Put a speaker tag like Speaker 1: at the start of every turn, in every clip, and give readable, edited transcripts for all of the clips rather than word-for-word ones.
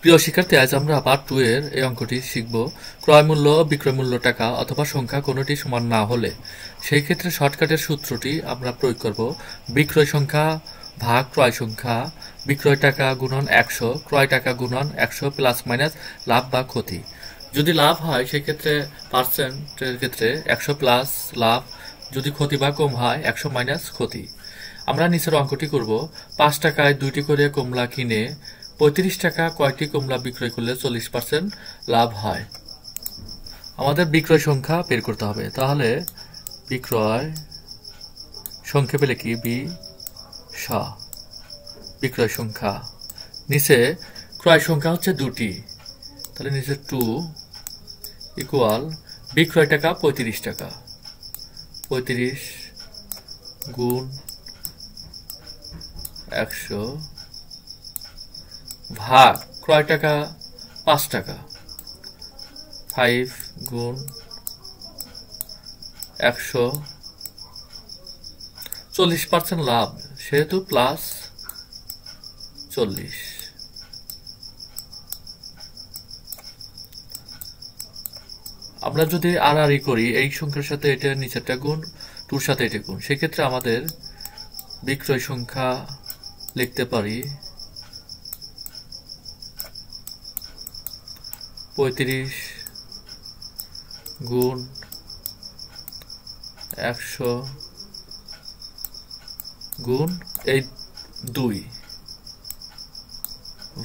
Speaker 1: প্রিয় শিক্ষার্থী, আজ আমরা পার্ট 2 এর এই অঙ্কটি শিখব। ক্রয় মূল্য ও বিক্রয় মূল্য টাকা অথবা সংখ্যা কোনোটি সমান না হলে সেই ক্ষেত্রে শর্টকাটের সূত্রটি আমরা প্রয়োগ করব। বিক্রয় সংখ্যা ভাগ ক্রয় সংখ্যা, বিক্রয় টাকা গুণন 100, ক্রয় টাকা গুণন 100 প্লাস মাইনাস লাভ বা ক্ষতি। যদি লাভ হয় সেই ক্ষেত্রে পার্সেন্টের ক্ষেত্রে 100 প্লাস লাভ, যদি ক্ষতি বা কম হয় 100 মাইনাস ক্ষতি। আমরা নিচের অঙ্কটি করব। 5 টাকায় 2টি করে কমলা কিনে 35 টাকা কয়টি কমলা বিক্রয় করলে 40% লাভ হয়। আমাদের বিক্রয় সংখ্যা বের করতে হবে। তাহলে বিক্রয় সংখ্যা পেলে কি বিক্রয় সংখ্যা, নিচে ক্রয় সংখ্যা হচ্ছে 2টি, তাহলে নিচে 2 ইকুয়াল বিক্রয় টাকা 35 টাকা, 35 গুণ 100 ভাগ ক্রয় টাকা 5 টাকা, 5 গুণ 100, 40% লাভ সেহেতু প্লাস 40। আমরা যদি আড়াআড়ি করি, এই সংখ্যার সাথে এটা নিচেরটা গুণ, 2 সাথে এটা গুণ, সেক্ষেত্রে আমাদের বিক্রয় সংখ্যা লিখতে পারি 35 গুণ 100 গুণ এই 2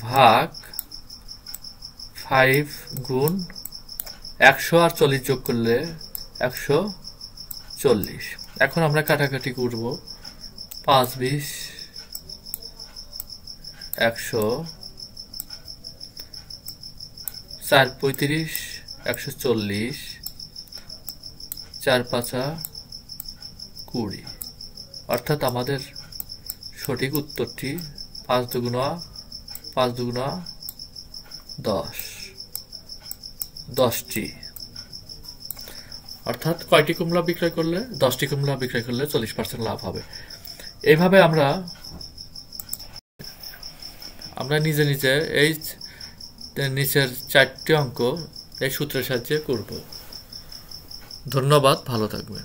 Speaker 1: ভাগ 5 গুণ 100 আর 40 যোগ করলে 140। এখন আমরা কাটাকাটি করব। 5 20 100, 4 35 140, 4 5 20। অর্থাৎ আমাদের সঠিক উত্তরটি 5 দুগুণা 10, 10টি। অর্থাৎ কয়টি কমলা বিক্রয় করলে, 10টি কমলা বিক্রয় করলে 40% লাভ হবে। এইভাবে আমরা নিজে নিজে এই নিচের 4টি অঙ্ক এই সূত্রের সাহায্যে করব। ধন্যবাদ, ভালো থাকবে।